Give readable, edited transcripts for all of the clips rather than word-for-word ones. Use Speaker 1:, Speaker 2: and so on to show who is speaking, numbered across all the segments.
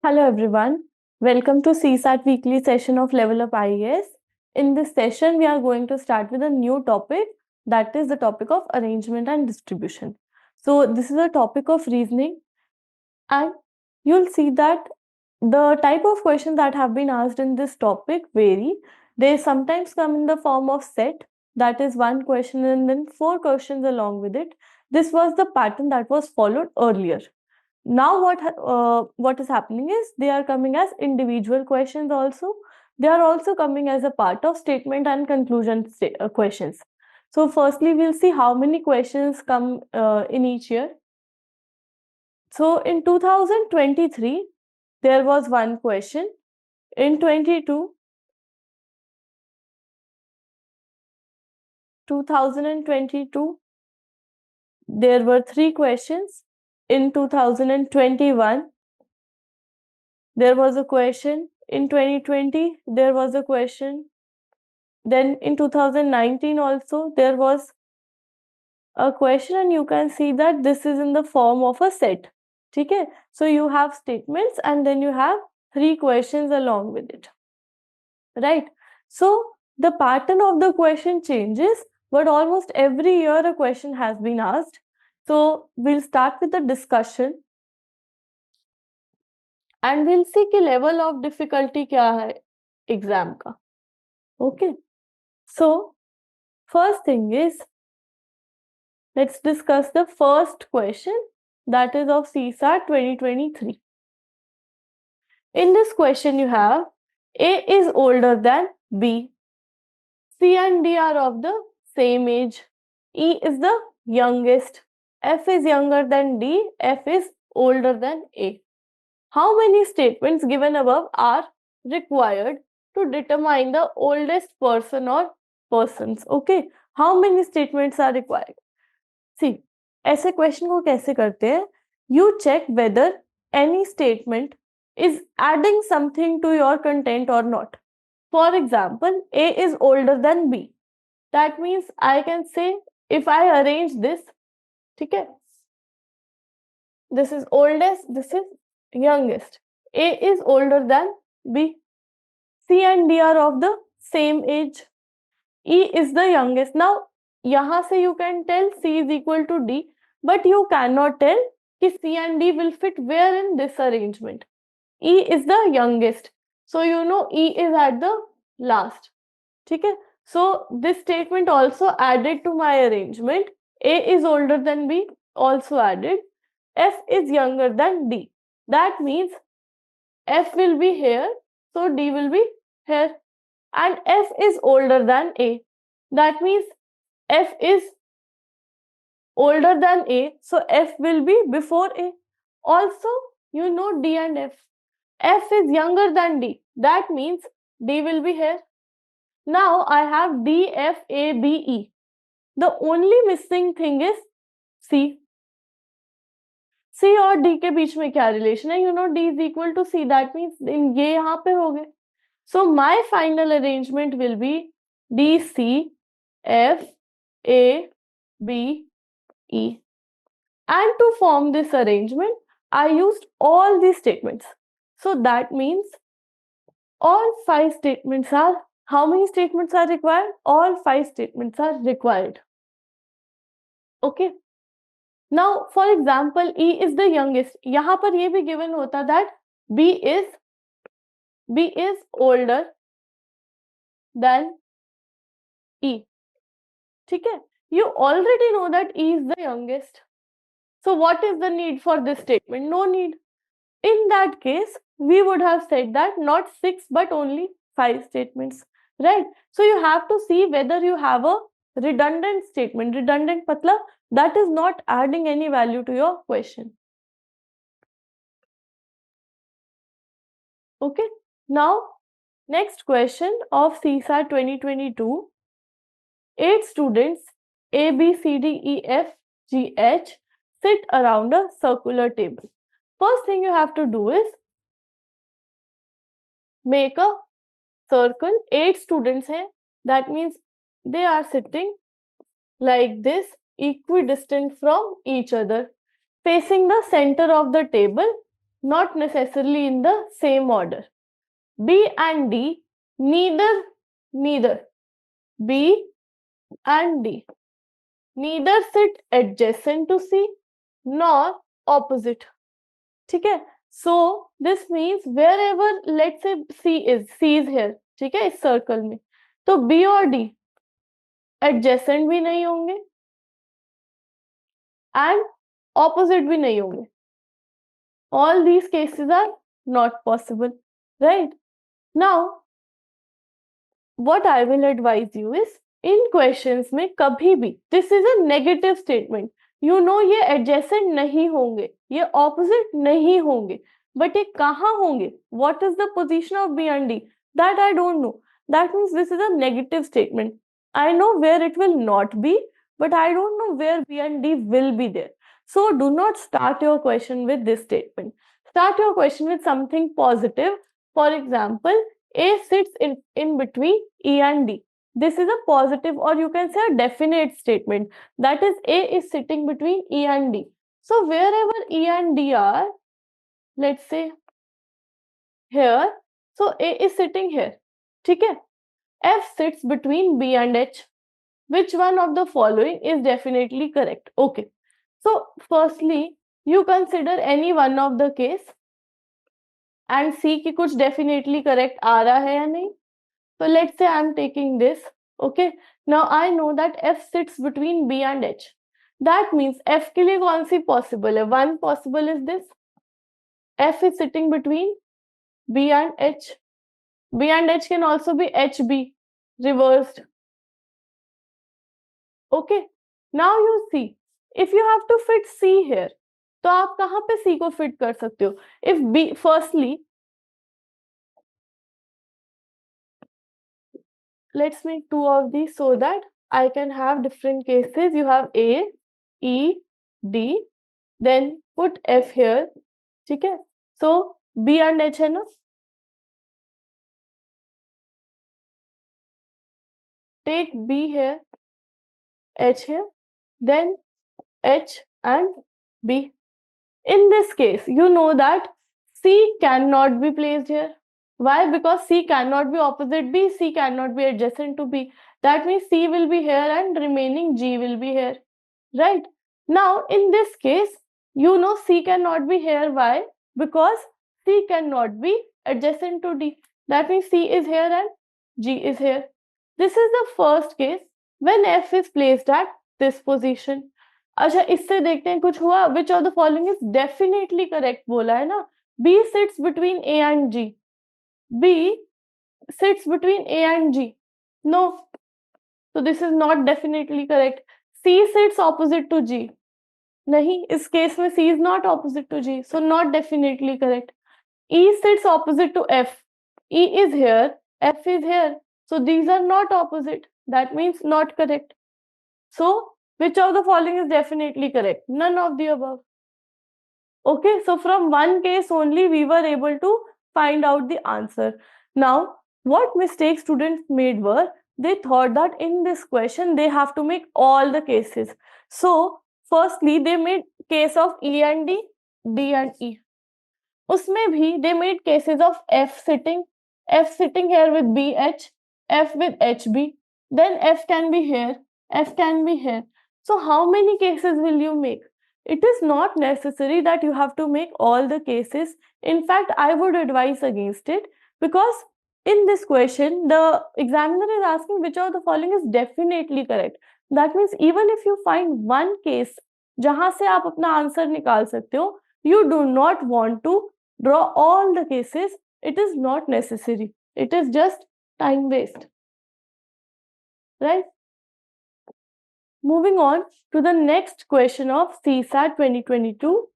Speaker 1: Hello everyone, welcome to CSAT weekly session of LevelUp IAS. In this session, we are going to start with a new topic, that is the topic of arrangement and distribution. So this is a topic of reasoning, and you'll see that the type of questions that have been asked in this topic vary. They sometimes come in the form of set, that is one question and then 4 questions along with it. This was the pattern that was followed earlier. Now what is happening is they are coming as individual questions also. They are also coming as a part of statement and conclusion questions. So firstly, we'll see how many questions come in each year. So in 2023, there was one question. In 2022, there were 3 questions. In 2021, there was a question. In 2020, there was a question. Then in 2019 also, there was a question, and you can see that this is in the form of a set. Okay? So you have statements and then you have 3 questions along with it. Right? So the pattern of the question changes, but almost every year a question has been asked. So we'll start with the discussion. And we'll see कि level of difficulty क्या है exam का. Okay. So first thing is, let's discuss the first question, that is of CSAT 2023. In this question you have A is older than B. C and D are of the same age. E is the youngest. F is younger than D. F is older than A. How many statements given above are required to determine the oldest person or persons? Okay. How many statements are required? See, ऐसे question को कैसे करते हैं? You check whether any statement is adding something to your content or not. For example, A is older than B. That means I can say, if I arrange this, ठीक है? This is oldest, this is youngest. A is older than B. C and D are of the same age. E is the youngest. Now, यहाँ से you can tell C is equal to D, but you cannot tell कि C and D will fit where in this arrangement. E is the youngest. So you know E is at the last. ठीक है? So this statement also added to my arrangement. A is older than B, also added. F is younger than D. That means F will be here, so D will be here. And F is older than A. That means F is older than A, so F will be before A. Also, you know D and F. F is younger than D. That means D will be here. Now I have D, F, A, B, E. The only missing thing is C. C और D के बीच में क्या relation है? You know D is equal to C. That means ये यहाँ पे हो गए. So my final arrangement will be D, C, F, A, B, E. And to form this arrangement, I used all these statements. So that means all 5 statements are, how many statements are required? All 5 statements are required. Okay. Now, for example, E is the youngest. यहाँ पर ये भी given होता that B is older than E. ठीक है? You already know that E is the youngest. So what is the need for this statement? No need. In that case, we would have said that not 6 but only 5 statements, right? So you have to see whether you have a redundant statement. Redundant matlab that is not adding any value to your question. Okay. Now, next question of CSAT 2022. 8 students A, B, C, D, E, F, G, H sit around a circular table. First thing you have to do is make a circle. 8 students हैं. That means they are sitting like this, equidistant from each other, facing the center of the table. not necessarily in the same order. B and D, neither B and D neither sit adjacent to C nor opposite. ठीक है? So this means wherever let's say C is here, ठीक है, इस circle में, तो B और D adjacent भी नहीं होंगे and opposite भी नहीं होंगे. All these cases are not possible, right? Now, what I will advise you is in questions में कभी भी this is a negative statement. You know ये adjacent नहीं होंगे, ये opposite नहीं होंगे, but ये कहाँ होंगे? What is the position of B and D? That I don't know. That means this is a negative statement. I know where it will not be, but I don't know where B and D will be there. So do not start your question with this statement. Start your question with something positive. For example, A sits in between E and D. This is a positive, or you can say a definite statement. That is, A is sitting between E and D. So wherever E and D are, let's say here, so A is sitting here. ठीक है? F sits between B and H. Which one of the following is definitely correct? Okay. So firstly, you consider any one of the case and see कि कुछ definitely correct आ रहा है या नहीं. So let's say I'm taking this. Okay. Now I know that F sits between B and H. That means F के लिए कौन सी possible है? One possible is this. F is sitting between B and H. B and H can also be HB reversed. Okay. Now you see, if you have to fit C here, तो आप कहाँ पे C को fit कर सकते हो? If B, firstly, let's make two of these so that I can have different cases. You have A, E, D, then put F here. ठीक है? So B and H है ना? Take B here, H here, then H and B. In this case, you know that C cannot be placed here. Why? Because C cannot be opposite B, C cannot be adjacent to B. That means C will be here and remaining G will be here. Right? Now, in this case, you know C cannot be here. Why? Because C cannot be adjacent to D. That means C is here and G is here. This is the first case when F is placed at this position. अच्छा, इससे देखते हैं कुछ हुआ. Which of the following is definitely correct बोला है ना? B sits between A and G. B sits between A and G. No. So this is not definitely correct. C sits opposite to G. नहीं, इस case में C is not opposite to G. So not definitely correct. E sits opposite to F. E is here, F is here. So these are not opposite. That means not correct. So which of the following is definitely correct? None of the above. Okay, so from one case only we were able to find out the answer. Now, what mistakes students made were, they thought that in this question they have to make all the cases. So, firstly, they made case of E and D, D and E. उसमें भी they made cases of F sitting here with BH, F with HB, then F can be here, F can be here. So how many cases will you make? It is not necessary that you have to make all the cases. In fact, I would advise against it, because in this question, the examiner is asking which of the following is definitely correct. That means even if you find one case जहां से आप अपना answer निकाल सकते हो, you do not want to draw all the cases. It is not necessary. It is just time waste. Right? Moving on to the next question of CSAT 2022.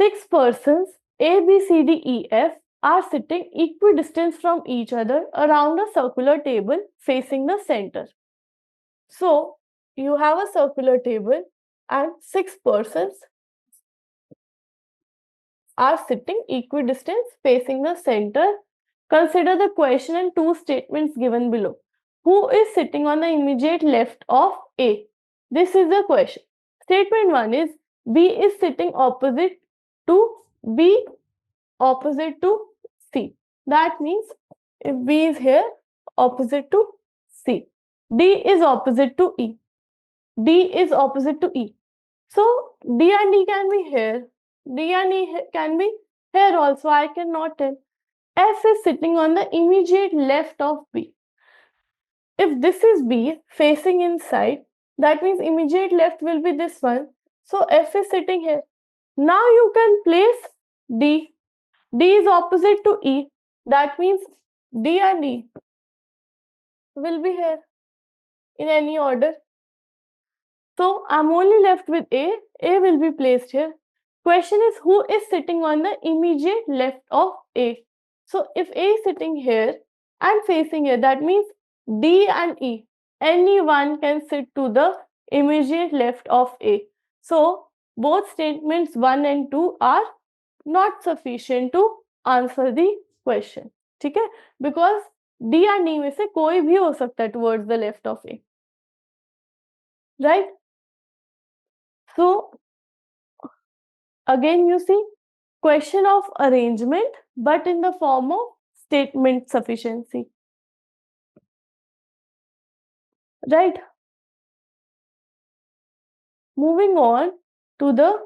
Speaker 1: 6 persons A, B, C, D, E, F are sitting equidistant from each other around a circular table facing the center. So, you have a circular table and 6 persons are sitting equidistant facing the center. Consider the question and two statements given below. Who is sitting on the immediate left of A? This is the question. Statement 1 is B is sitting opposite to B opposite to C. That means if B is here, opposite to C. D is opposite to E. D is opposite to E. So D and E can be here. D and E can be here also. I cannot tell. F is sitting on the immediate left of B. If this is B facing inside, that means immediate left will be this one. So F is sitting here. Now you can place D. D is opposite to E. That means D and E will be here in any order. So I'm only left with A. A will be placed here. Question is, who is sitting on the immediate left of A? So if A is sitting here and facing here, that means D and E, anyone can sit to the immediate left of A. So both statements 1 and 2 are not sufficient to answer the question. ठीक है? Because D and E में से कोई भी हो सकता है towards the left of A. Right? So again you see, question of arrangement but in the form of statement sufficiency. Right? Moving on to the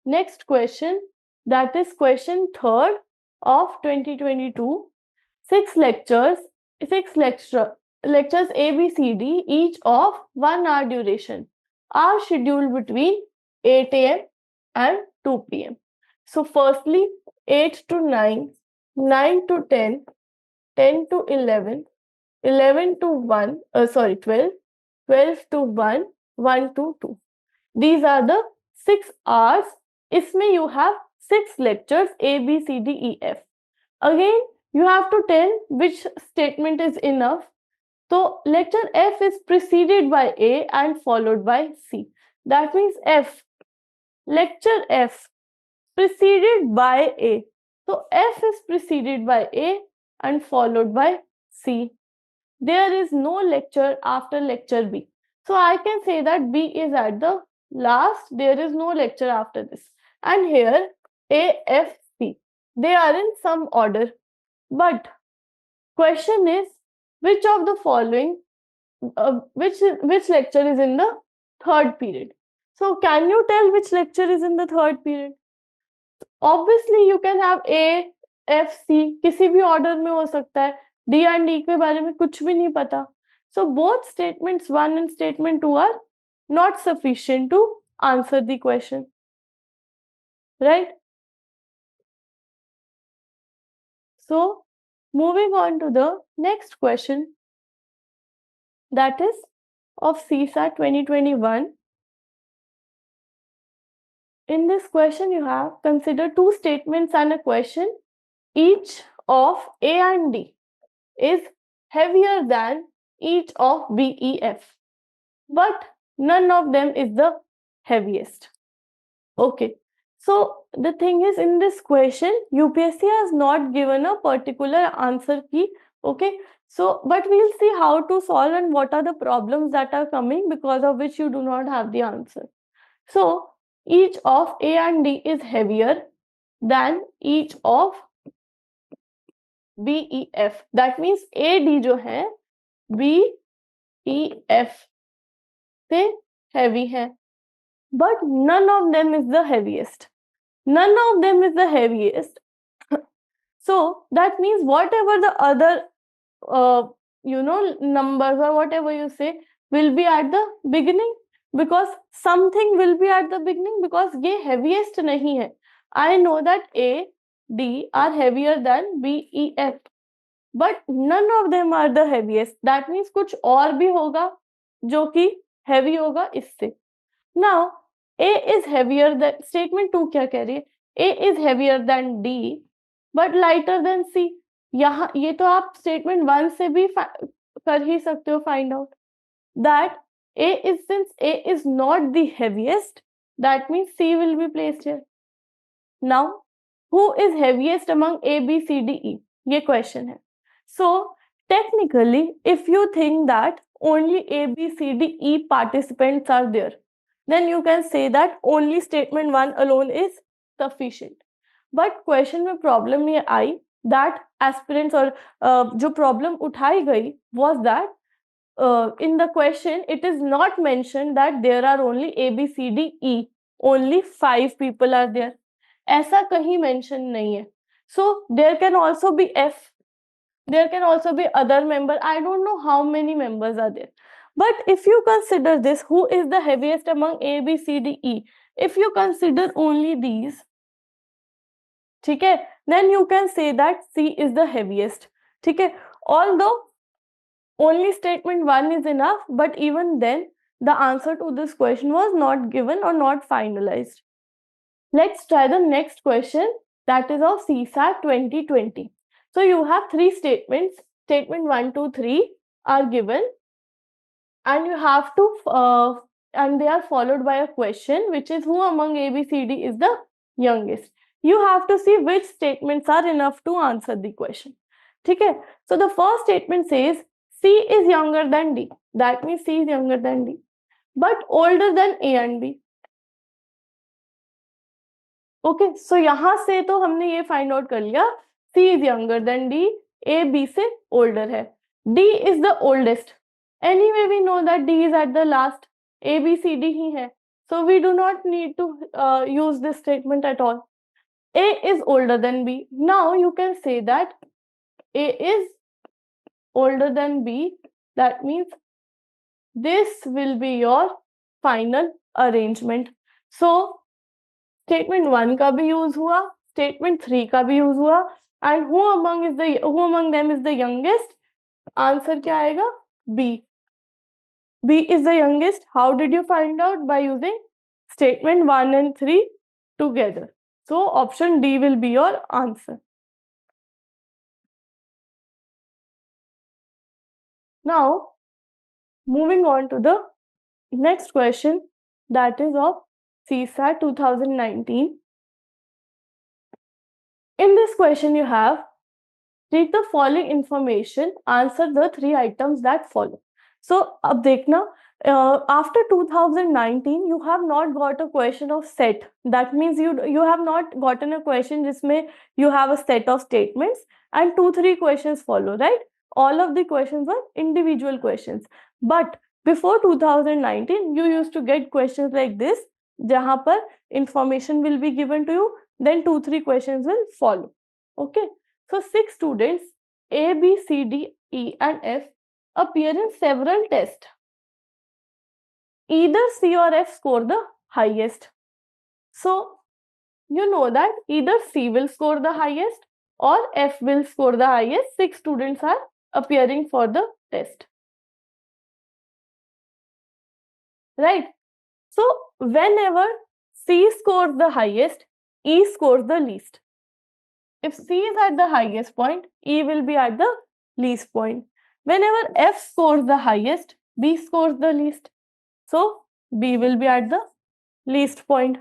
Speaker 1: next question, that is question 3rd of 2022. 6 lectures A, B, C, D, each of 1 hour duration, are scheduled between 8 AM and 2 PM. So firstly, 8 to 9, 9 to 10, 10 to 11, 11 to 1, 12, 12 to 1, 1 to 2. These are the 6 hours. Isme you have 6 lectures A, B, C, D, E, F. Again, you have to tell which statement is enough. So lecture F is preceded by A and followed by C. That means F, lecture F preceded by A. So F is preceded by A and followed by C. There is no lecture after lecture B. So I can say that B is at the last. There is no lecture after this. And here A, F, C. They are in some order. But question is, which of the following, which lecture is in the 3rd period? So can you tell which lecture is in the 3rd period? Obviously you can have A, F, C, किसी भी order में हो सकता है. D and E के बारे में कुछ भी नहीं पता. So both statements 1 and statement 2 are not sufficient to answer the question. Right? So moving on to the next question, that is of CSAT 2021. In this question, you have consider 2 statements and a question. Each of A and D is heavier than each of B, E, F, but none of them is the heaviest. Okay. So the thing is, in this question, UPSC has not given a particular answer key. Okay. So, but we'll see how to solve and what are the problems that are coming because of which you do not have the answer. So, each of A and D is heavier than each of B, E, F. That means A, D जो है, B, E, F से heavy है. But none of them is the heaviest. None of them is the heaviest. So that means whatever the other, numbers or whatever you say will be at the beginning, because something will be at the beginning, because ये heaviest नहीं है. I know that A, D are heavier than B, E, F, but none of them are the heaviest. That means कुछ और भी होगा जो कि heavy होगा इससे. Now A is heavier than, statement 2 क्या कह रही है? A is heavier than D but lighter than C. यहाँ ये तो आप statement 1 से भी कर ही सकते हो find out that A is, since A is not the heaviest, that means C will be placed here. Now who is heaviest among A, B, C, D, E? ये question है. So technically, if you think that only A, B, C, D, E participants are there, then you can say that only statement 1 alone is sufficient. But question में problem ये आई that aspirants और जो problem उठाई गई was that in the question it is not mentioned that there are only A, B, C, D, E. Only 5 people are there. ऐसा कहीं mention नहीं है. So there can also be F. There can also be other member. I don't know how many members are there. But if you consider this, who is the heaviest among A, B, C, D, E? If you consider only these, ठीक है, then you can say that C is the heaviest. ठीक है, although only statement 1 is enough, but even then the answer to this question was not given or not finalized. Let's try the next question, that is of CSAT 2020. So you have 3 statements. Statement 1, 2, 3 are given, and you have to and they are followed by a question which is who among A, B, C, D is the youngest. You have to see which statements are enough to answer the question. ठीक है, so the first statement says C is younger than D. That means C is younger than D, but older than A and B. Okay, so यहां से तो हमने ये find out कर लिया C is younger than D, A B से older है, D is the oldest. Anyway we know that D is at the last, A B C D ही है, so we do not need to use this statement at all. A is older than B. Now you can say that A is older than B. That means this will be your final arrangement. So statement 1 का भी use हुआ, statement 3 का भी use हुआ, and who among them is the youngest? Answer क्या आएगा? B. B is the youngest. How did you find out? By using statement 1 and 3 together. So option D will be your answer. Now moving on to the next question, that is of CSAT 2019. In this question you have, read the following information, answer the 3 items that follow. So अब देखना, after 2019 you have not got a question of set. That means you have not gotten a question जिसमें you have a set of statements and 2-3 questions follow, right? All of the questions were individual questions. But before 2019 you used to get questions like this, जहाँ पर information will be given to you, then 2-3 questions will follow. Okay, so 6 students A, B, C, D, E and F appear in several tests. Either C or F score the highest. So you know that either C will score the highest or F will score the highest. 6 students are appearing for the test, right? So whenever C scores the highest, E scores the least. If C is at the highest point, E will be at the least point. Whenever F scores the highest, B scores the least. So B will be at the least point.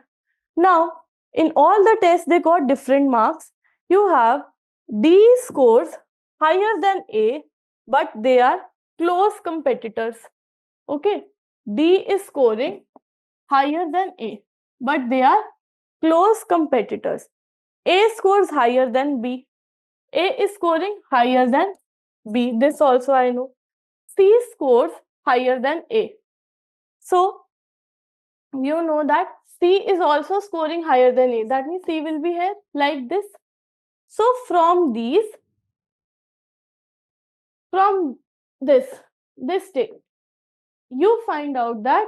Speaker 1: Now, in all the tests, they got different marks. You have D scores higher than A, but they are close competitors. Okay, D is scoring higher than A, but they are close competitors. A scores higher than B. A is scoring higher than B. This also I know. C scores higher than A. So you know that C is also scoring higher than A. That means C will be here like this. So from this state, you find out that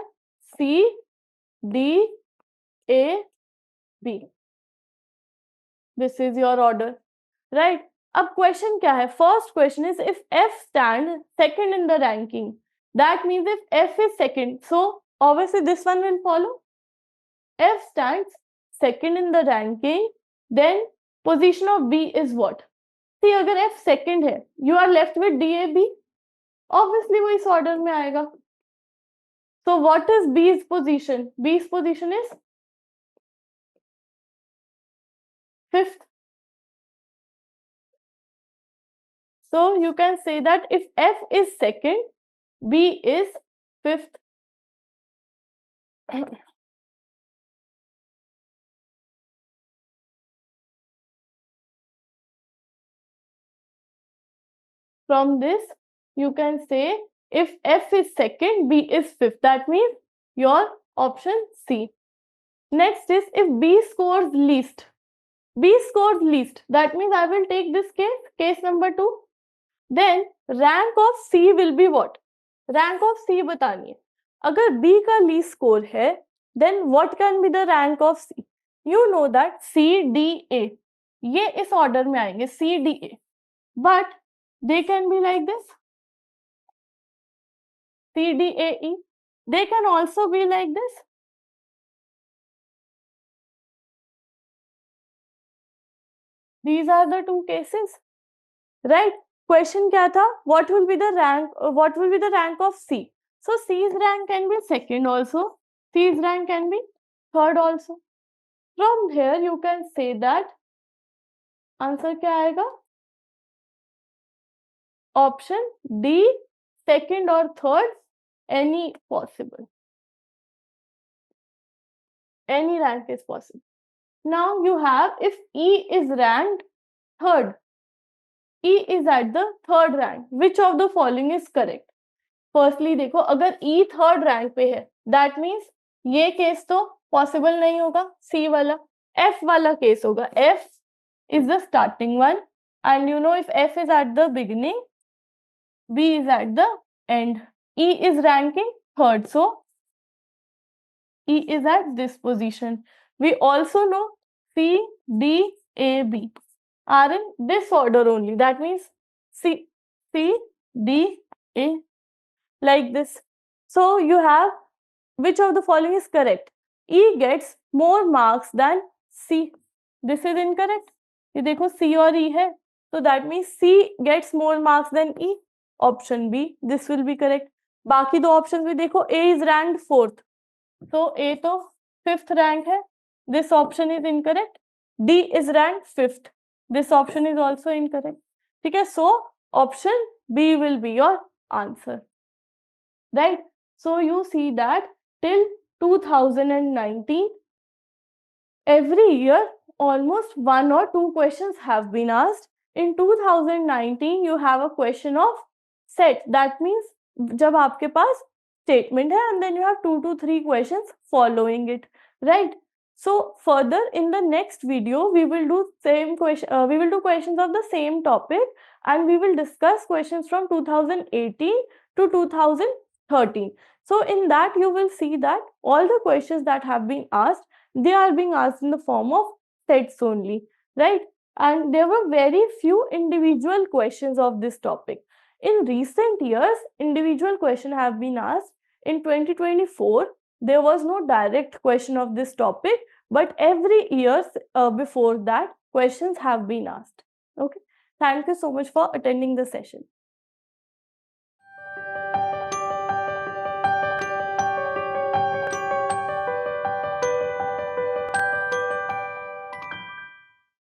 Speaker 1: C, D, A, B. This is your order, right? अब question क्या है? First question is if F stands second in the ranking. That means if F is second, so obviously this one will follow. F stands second in the ranking, then position of B is what? See, अगर F second है, you are left with D, A, B. Obviously वो इस order में आएगा. So what is B's position? B's position is 5th. So you can say that if F is second, B is 5th. from this, you can say if F is second, B is fifth. That means your option C. Next is if B scores least. B scores least. That means I will take this case number 2. Then rank of C will be what? Rank of C बतानी है. अगर B का least score है, then what can be the rank of C? You know that C, D, A. ये इस order में आएंगे C, D, A. But they can be like this. C, D, A, E. They can also be like this. These are the two cases, right? Question क्या था? What will be the rank of C? So C's rank can be second also. C's rank can be third also. From here you can say that answer क्या आएगा? Option D, second or third, any possible. Any rank is possible. Now you have if E is ranked third. E is at the third rank. Which of the following is correct? Firstly देखो, अगर E third rank पे है, that means ये case तो possible नहीं होगा, C वाला. F वाला केस होगा. F is the starting one, and you know if F is at the beginning, B is at the end. E is ranking third, so E is at this position. We also know C, D, A, B are in this order only. That means C, D, A, like this. So you have which of the following is correct? E gets more marks than C. This is incorrect. ये देखो C और E है, so that means C gets more marks than E. Option B, this will be correct. बाकी दो options भी देखो, A is ranked fourth, so A तो fifth rank है. This option is incorrect. D is ranked fifth. This option is also incorrect. ठीक है, so option B will be your answer. Right? So you see that till 2019, every year almost one or two questions have been asked. In 2019 you have a question of set. That means जब आपके पास statement है and then you have 2 to 3 questions following it, right? So further in the next video we will do questions of the same topic, and we will discuss questions from 2018 to 2013. So in that you will see that all the questions that have been asked, they are being asked in the form of sets only, right? And there were very few individual questions of this topic. In recent years, individual questions have been asked. In 2024, there was no direct question of this topic, but every year before that, questions have been asked. Okay. Thank you so much for attending the session.